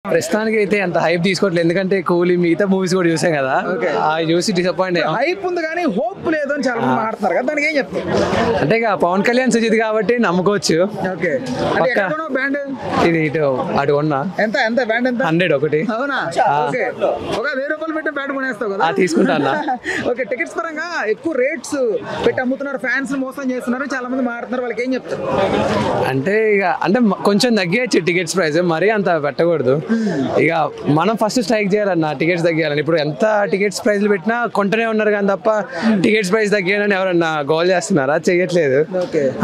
ప్రస్తుతానికి అయితే అంత హైప్ తీసుకోవట్లేదు, ఎందుకంటే కూలీ మిగతా మూవీస్ కూడా చూసాం కదా, చూసి డిసప్పాయింట్. హైప్ ఉంది కానీ హోప్ లేదు అని చాలా మంది మాట్లాడుతున్నారు కదా, దానికి ఏం చెప్తారు? అంటే ఇక పవన్ కళ్యాణ్ సుజిత్ కాబట్టి నమ్ముకోవచ్చు. ఓకే, బ్యాండ్ ఇది ఇటు అటు కొన్నా ఎంత ఎంత బ్యాండ్ ఎంత 100 ఒకటి. అవునా? ఓకే, ఒక 1000 రూపాయలు పెట్టి బ్యాండ్ కొనేస్తావు కదా, తీసుకుంటా. ఓకే, టికెట్స్ పరంగా ఎక్కువ రేట్స్ పెట్టి అమ్ముతున్నారు, ఫ్యాన్స్ మోసం చేస్తున్నారు, చాలా మంది మాట్లాడుతున్నారు, వాళ్ళకి ఏం చెప్తారు? అంటే ఇక అంటే కొంచెం తగ్గేయచ్చు టికెట్స్ ప్రైస్, మరీ అంత పెట్టకూడదు. ఇక మనం ఫస్ట్ స్ట్రైక్ చేయాలన్న టికెట్స్ తగ్గియాలని. ఇప్పుడు ఎంత టికెట్స్ ప్రైస్లు పెట్టినా కొంటనే ఉన్నారు కానీ తప్ప టికెట్స్ ప్రైస్ తగ్గియాలని ఎవరన్నా గోల్ చేస్తున్నారా? చేయట్లేదు.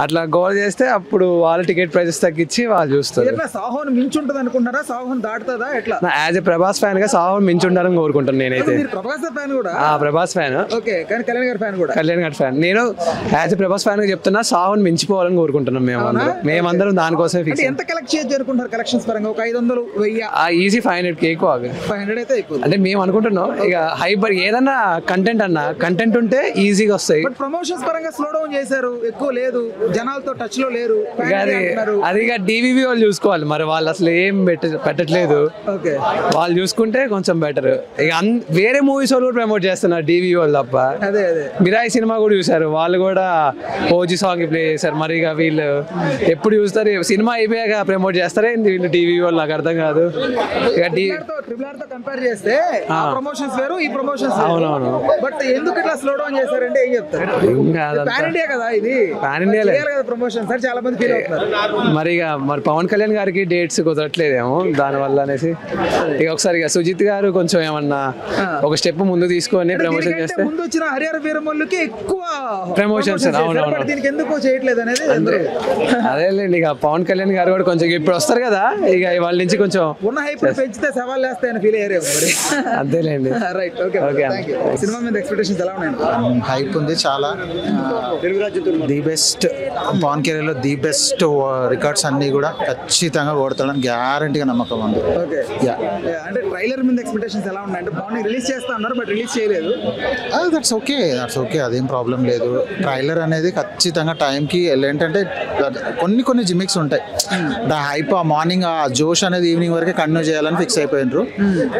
అట్లా గోల్ చేస్తే అప్పుడు వాళ్ళు టికెట్ ప్రైసెస్ తగ్గించి వాళ్ళు చూస్తారు. సాహోన్ మించి ఉంటుంది అనుకుంటారా? సాహోన్ దాటుతుందా ఎట్లా? యాజ్ ఎ ప్రభాస్ ఫ్యాన్ గా సాహోన్ మించి ఉండాలని కోరుకుంటాను నేనైతే. ప్రభాస్ ఫ్యాన్ కూడా? ప్రభాస్ ఫ్యాన్. ఓకే, కానీ కళ్యాణ్ గారి ఫ్యాన్ కూడా? కళ్యాణ్ గారి ఫ్యాన్. నేను యాజ్ ఎ ప్రభాస్ ఫ్యాన్ గా చెప్తున్నా, సాహోన్ మించిపోవాలని కోరుకుంటున్నాం మేమందరం దానికోసమే ఫిక్స్. ఎంత కలెక్ట్ చేయొచ్చు అనుకుంటారు కలెక్షన్స్ పరంగా? ఒక 500, 1000? ఈజీ 500 కేక్ 500 అయితే అయిపోతుంది. అంటే మేము అనుకుంటున్నాం ఇక హైబర్ ఏదన్నా కంటెంట్ కంటెంట్ ఉంటే ఈజీగా వస్తాయి. ప్రమోషన్స్ పరంగా స్లో డౌన్ చేశారు, ఎక్కువ లేదు, జనాలతో టచ్ లో లేరు. అది ఇక డివివి వాళ్ళు చూసుకోవాలి, మరి వాళ్ళు అసలు ఏం పెట్టట్లేదు. వాళ్ళు చూసుకుంటే కొంచెం బెటర్. ఇక వేరే మూవీస్ వాళ్ళు కూడా ప్రమోట్ చేస్తున్నారు డివివి వాళ్ళు తప్ప. మిరాయి సినిమా కూడా చూసారు, వాళ్ళు కూడా ఓజీ సాంగ్ ప్లే చేశారు. మరి ఇక వీళ్ళు ఎప్పుడు చూస్తారు? సినిమా అయిపోయాక ప్రమోట్ చేస్తారే వీళ్ళు డివివి వాళ్ళు, నాకు అర్థం కాదు. కంపేర్ చేస్తే ప్రమోషన్స్ వేరు, ఈ ప్రమోషన్స్. అవునవును. బట్ ఎందుకు ఇట్లా స్లో డౌన్ చేశారంటే ఏం చెప్తారు? పాన్ ఇండియా కదా ఇది, పాన్ ఇండియా కదా ప్రమోషన్స్ అని చాలా మంది ఫీల్ అవుతున్నారు. మరి పవన్ కళ్యాణ్ గారికి డేట్స్ కుదరట్లేదేమో దాని వల్ల అనేసి ఇక ఒకసారి ఇక సుజిత్ గారు కొంచెం ఏమన్నా ఒక స్టెప్ ముందు తీసుకొని ప్రమోషన్ చేస్తే. ముందు వచ్చిన హరిహర వీరమల్లుకి ఎక్కువ ప్రమోషన్స్. అవునవును. దీనికి ఎందుకు చేయట్లేదు అనేది అదేలేండి. ఇక పవన్ కళ్యాణ్ గారు కూడా కొంచెం ఇప్పుడు వస్తారు కదా, ఇక వాళ్ళ నుంచి కొంచెం ఉన్న హైప్ పెంచితే సవాల్ వేస్తాయని ఫీల్ అయ్యారు. అంతేలేండి. రైట్, ఓకే, సినిమా మీద ఎక్స్పెక్టేషన్స్ ఎలా ఉన్నాయి? హైప్ ఉంది చాలా. ది బెస్ట్ పవన్ కెరీర్ లో ది బెస్ట్ రికార్డ్స్ అన్ని కూడా ఖచ్చితంగా కొడతాడని గ్యారంటీగా నమ్మకం ఉంది. అంటే ట్రైలర్ మీద ఎక్స్పెక్టేషన్స్ ఎలా ఉన్నాయి? అంటే బాగుంది, రిలీజ్ చేస్తా అన్నారు బట్ రిలీజ్ చేయలేదు. దట్స్ ఓకే, అదేం ప్రాబ్లం లేదు. ట్రైలర్ అనేది ఖచ్చితంగా టైంకి ఏంటంటే కొన్ని జిమిక్స్ ఉంటాయి. హైప్ మార్నింగ్ ఆ జోష్ అనేది ఈవినింగ్ వరకే కంటిన్యూ చేయాలని ఫిక్స్ అయిపోయినారు,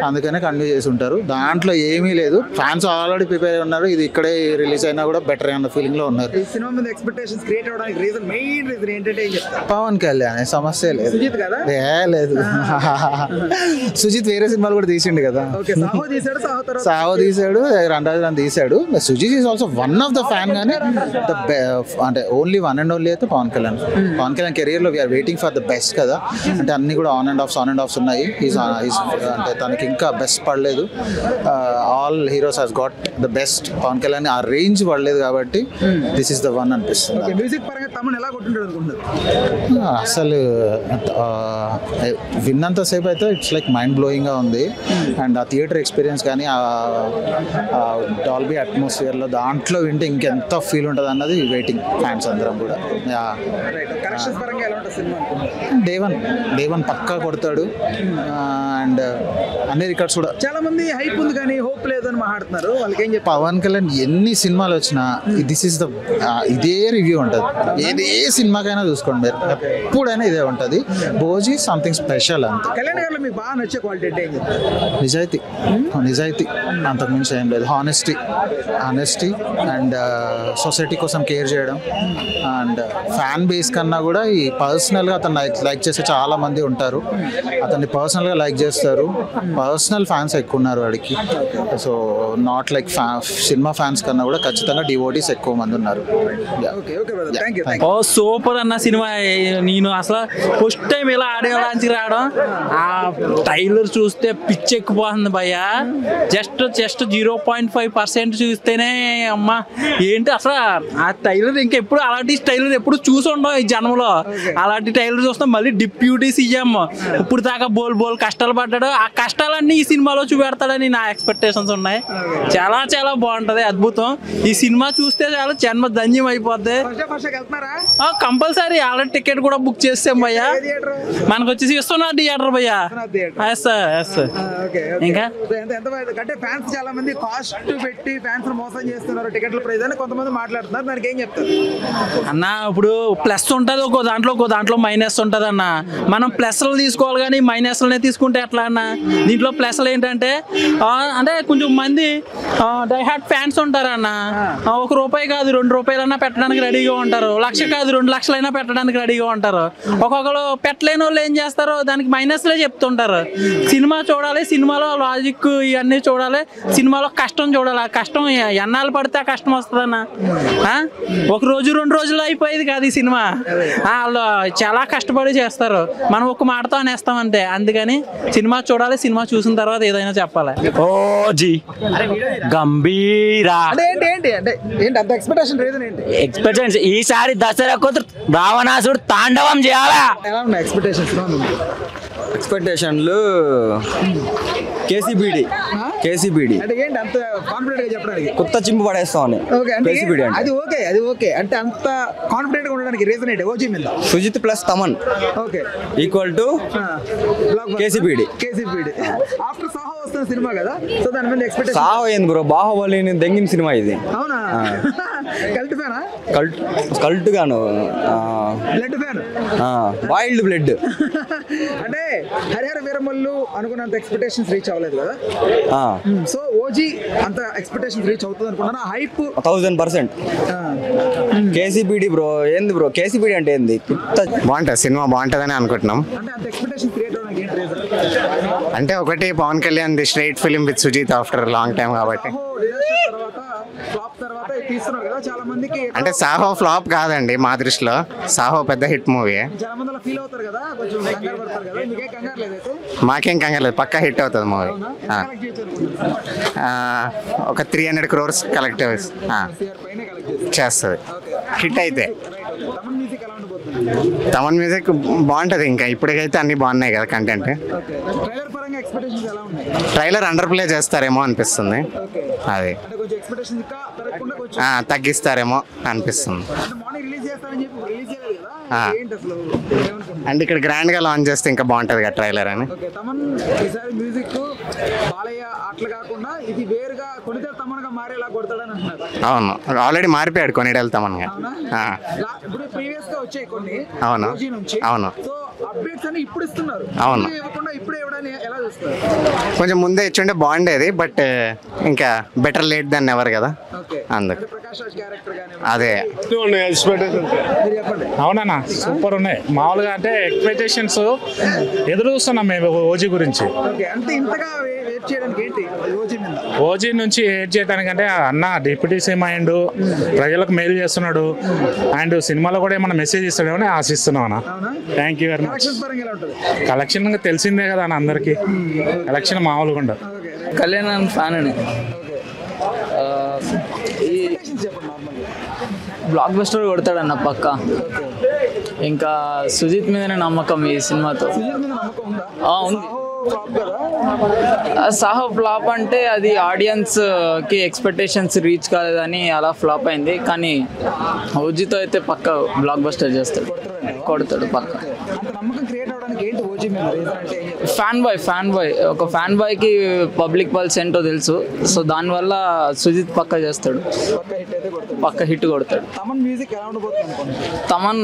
అందుకనే కంటిన్యూ చేసి ఉంటారు. దాంట్లో ఏమీ లేదు, ఫ్యాన్స్ ఆల్రెడీ ప్రిపేర్ అయి ఉన్నారు. ఇది ఇక్కడే రిలీజ్ అయినా కూడా బెటర్ అన్న ఫీలింగ్ లో ఉన్నారు. ఈ సినిమా మీద ఎక్స్పెక్టేషన్స్ క్రియేట్ అవడానికి మెయిన్ రీజన్ ఏంటంటే పవన్ కళ్యాణ్, సమస్య లేదు. సుజిత్ కదా? లేదు, సుజిత్ వేరే సినిమాలు కూడా తీసిండు కదా. సాహో తీసాడు, రండాజన్ తీసాడు. Sujeeth is also one of the fan, కానీ అంటే ఓన్లీ వన్ అండ్ ఓన్లీ అయితే పవన్ కళ్యాణ్ కెరీర్ లో we are waiting for the best కదా. అంటే అన్ని కూడా ఆన్ అండ్ ఆఫ్స్ ఉన్నాయి. అంటే తనకి ఇంకా బెస్ట్ పడలేదు. All heroes has got the best. Pawan Kalyan ఆ రేంజ్ పడలేదు కాబట్టి దిస్ ఇస్ ద వన్ అనిపిస్తుంది. మ్యూజిక్ పరంగా తమన్ ఎలా కొట్టుంటాడు అనుకుంటున్నారు? అసలు విన్నంత సేపు అయితే ఇట్స్ లైక్ మైండ్ బ్లోయింగ్ గా ఉంది. అండ్ ఆ థియేటర్ ఎక్స్పీరియన్స్ కానీ ఆ డాల్బీ అట్మాస్ఫియర్ లో దాంట్లో వింటే ఇంకెంత ఫీల్ ఉంటుంది అన్నది వెయిటింగ్ ఫ్యాన్స్ అందరం కూడా. డే వన్ పక్కా కొడతాడు. అండ్ అన్ని రికార్డ్స్ కూడా. చాలా మంది హైప్ ఉంది కానీ హోప్ లేదని మాట్లాడుతున్నారు, వాళ్ళకి ఏం చెప్పి? పవన్ కళ్యాణ్ ఎన్ని సినిమాలు వచ్చినా ఇదే రివ్యూ ఉంటుంది. ఏ సినిమాకైనా చూసుకోండి మీరు, ఎప్పుడైనా ఇదే ఉంటుంది. భోజీ సంథింగ్ స్పెషల్ అంతే. కళ్యాణ్ గారిలో మీకు బాగా నచ్చే క్వాలిటీ అంటే ఏం చెప్తారు? నిజాయితీ, అంతకుమించి ఏం లేదు. హానెస్టీ అండ్ సొసైటీ కోసం కేర్ చేయడం. అండ్ ఫ్యాన్ బేస్ కన్నా కూడా ఈ పర్సనల్గా అతను లైక్ చేసే చాలా మంది ఉంటారు. అతన్ని పర్సనల్గా లైక్ చేస్తారు. పర్సనల్ ఫ్యాన్స్ ఎక్కువ ఉన్నారు వాడికి. So not like cinema fans కన్నా కూడా ఖచ్చితంగా డివోటీస్ ఎక్కువ మంది ఉన్నారు. సూపర్ అన్న సినిమా. నేను అసలు ఫస్ట్ టైం ఇలా ఆడియోలాంచి రావడం, ఆ ట్రైలర్ చూస్తే పిచ్చి ఎక్కిపోతుంది భయ్య. జస్ట్ 0.5% చూస్తేనే అమ్మా ఏంటి అసలు ఆ ట్రైలర్ ఇంకెప్పుడు అలాంటి ట్రైలర్ ఎప్పుడు చూసి ఉండవు ఈ జన్మలో. అలాంటి ట్రైలర్ చూస్తాం. మళ్ళీ డిప్యూటీ సీఎం ఇప్పుడు దాకా బోల్ కష్టాలు పడ్డాడు, ఆ కష్టాలన్నీ ఈ సినిమాలో చూపెడతాడని నా ఎక్స్పెక్టేషన్స్ ఉన్నాయి. చాలా బాగుంటది, అద్భుతం. ఈ సినిమా చూస్తే చాలా జన్మ ధన్యం అయిపోద్ది. వెళ్తున్నారా? కంపల్సరీ ఆల్రెడీ టికెట్ కూడా బుక్ చేసాం భయ్యా. థియేటర్ మనకు వచ్చేసి ఇస్తున్నా థియేటర్ భయ్యా. Yes sir. ఇంకా అంటే ఫ్యాన్స్ చాలా మంది కాస్ట్ పెట్టి ఫ్యాన్స్ మోసం చేస్తున్నారు టికెట్ల ప్రైస్ అని కొంతమంది మాట్లాడుతున్నారు. దానికి ఏం చెప్తారు అన్న? ఇప్పుడు ప్లస్ ఉంటుంది ఒక దాంట్లో మైనస్ ఉంటుంది అన్న. మనం ప్లస్లు తీసుకోవాలి కానీ మైనస్లనే తీసుకుంటే ఎట్లా అన్న? దీంట్లో ప్లస్లు ఏంటంటే అంటే కొంచెం మంది డై హార్ట్ ఫ్యాన్స్ ఉంటారు అన్న. ₹1 కాదు ₹2 పెట్టడానికి రెడీగా ఉంటారు. 1,00,000 కాదు 2 లక్షలైనా పెట్టడానికి రెడీగా ఉంటారు. ఒక్కొక్కరు పెట్టలేని వాళ్ళు ఏం చేస్తారు, దానికి మైనస్లే చెప్తుంటారు. సినిమా చూడాలి, సినిమాలో లాజిక్ ఇవన్నీ చూడాలి, సినిమాలో కష్టం చూడాలి. ఆ కష్టం ఎన్నాళ్ళు పడితే ఆ కష్టం వస్తుందన్న. ఒక రోజు 2 రోజులు అయిపోయేది కాదు ఈ సినిమా. వాళ్ళు చాలా కష్టపడి చేస్తారు, మనం ఒక మాటతో అనేస్తాం అంతే. అందుకని సినిమా చూడాలి, సినిమా చూసిన తర్వాత ఏదైనా చెప్పాలి. ఓజీ గంభీరా అంత ఎక్స్పెక్టేషన్ రీజన్ ఏంటి? ఎక్స్పెక్టేషన్ ఈసారి దసరా కూతురు రావణాసుడు తాండవం చేయాలా. ఎలా ఉన్నాయి ఎక్స్పెక్టేషన్స్? ఎక్స్పెక్టేషన్లు కేసీబీడీ అంటే ఏంటి అంత కాన్ఫిడెంట్ గా చెప్పడానికి? కొత్త చింపు పడేస్తామని కేసీబీడీ అంటే అది ఓకే అంటే అంత కాన్ఫిడెంట్ గా ఉండడానికి రీజన్ ఏంటి? ఓజీ మీద Sujeeth plus Thaman okay equal to KCBD. After Saaho వస్తున్న సినిమా కదా, సో దాని మీద ఎక్స్పెక్టేషన్. సాహో ఏంది బ్రో, బాహుబలిని దెంగిన సినిమా ఇది. అవునా? కల్ట్ ఫ్యానా? కల్ట్ గాను బ్లడ్ ఫ్యాన్, వైల్డ్ బ్లడ్. అంటే హరిహర వీరమల్లు అనుకున్నంత ఎక్స్పెక్టేషన్స్ రీచ్ అవ్వలేదు కదా, సో ఓజీ అంత ఎక్స్పెక్టేషన్స్ రీచ్ అవుతుంది అనుకున్నా. హైప్ 1000%. కేసీబీడీ బ్రో ఏంది బ్రో, కేసీబీడీ అంటే ఏంది? బాగుంటుంది సినిమా, బాగుంటుందని అనుకుంటున్నాం. అంటే అంత ఎక్స్పెక్టేషన్ క్రియేట్ అవ్వడానికి ఏంటి రీజన్? అంటే ఒకటి పవన్ కళ్యాణ్ ది straight film with Sujeeth after long time కాబట్టి. ఫ్లాప్ తర్వాత తీస్తున్నారు కదా చాలా మందికి. అంటే సాహో ఫ్లాప్ కాదండి మా దృష్టిలో, సాహో పెద్ద హిట్ మూవీ. చాలా మంది అలా ఫీల్ అవుతారు కదా, కొంచెం కంగారు పడతారు కదా. మీకేం కంగారు లేదైతే? మాకేం కంగారు లేదు, పక్కా హిట్ అవుతుంది మూవీ. ఒక 300 crores కలెక్ట్ చేస్తుంది హిట్ అయితే. తమన్ మ్యూజిక్ బాగుంటుంది. ఇంకా ఇప్పటికైతే అన్ని బాగున్నాయి కదా కంటెంట్. ట్రైలర్ అండర్ ప్లే చేస్తారేమో అనిపిస్తుంది, అది తగ్గిస్తారేమో అనిపిస్తుంది. అండ్ ఇక్కడ గ్రాండ్ గా లాంచ్ చేస్తే ఇంకా బాగుంటది కదా ట్రైలర్ అని. అవును, ఆల్రెడీ మారిపోయాడు కొన్నిడేళ్ళ తమన్గా. అవును అవును అవును, కొంచెం ముందే ఇచ్చుంటే బాగుండేది, బట్ ఇంకా బెటర్ లేట్ దాన్ ఎవరు కదా, అందుకు అదే. అవునన్నా సూపర్ ఉన్నాయి. మామూలుగా అంటే ఎక్స్పెక్టేషన్స్ ఎదురు చూస్తున్నాం మేము ఓజీ గురించి. ఓజీ నుంచి ఏడ్ చేయడానికంటే అన్న డిప్యూటీ సీఎం అయ్యిండు, ప్రజలకు మేలు చేస్తున్నాడు, అండ్ సినిమాలో కూడా ఏమన్నా మెసేజ్ ఇస్తాడేమని ఆశిస్తున్నాం అన్న. Thank you very much. Collection తెలిసిందే కదా అన్న అందరికి, కలెక్షన్ మామూలుగా ఉండదు. కళ్యాణ్ ఫ్యాన్ అని బ్లాక్ బస్టర్ కొడతాడన్న పక్క. ఇంకా సుజిత్ మీదనే నమ్మకం ఈ సినిమాతో. ఉంది. సాహో ఫ్లాప్ అంటే అది ఆడియన్స్ కి ఎక్స్పెక్టేషన్స్ రీచ్ కాలేదని అలా ఫ్లాప్ అయింది. కానీ ఓజీతో అయితే పక్క బ్లాక్ బస్టర్ చేస్తాడు, కొడతాడు పక్క. ఫ్యాన్ బాయ్ ఒక ఫ్యాన్ బాయ్ కి పబ్లిక్ పల్స్ ఏంటో తెలుసు, సో దానివల్ల సుజిత్ పక్క చేస్తాడు, పక్క హిట్ కొడతాడు. తమన్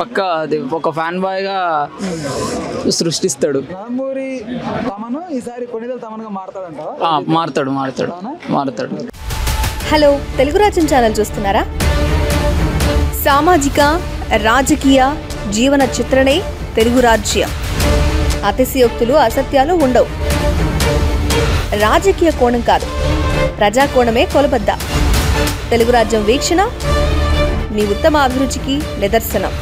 పక్క అది ఒక ఫ్యాన్ బాయ్ గా సృష్టిస్తాడు. మారుతాడు. హలో, తెలుగు రాజ్యం ఛానల్ చూస్తున్నారా? సామాజిక రాజకీయ జీవన చిత్రణే తెలుగు రాజ్యం. అతిశయోక్తులు అసత్యాలు ఉండవు. రాజకీయ కోణం కాదు, ప్రజా కోణమే కొలబద్ద. తెలుగు రాజ్యం వీక్షణ మీ ఉత్తమ అభిరుచికి నిదర్శనం.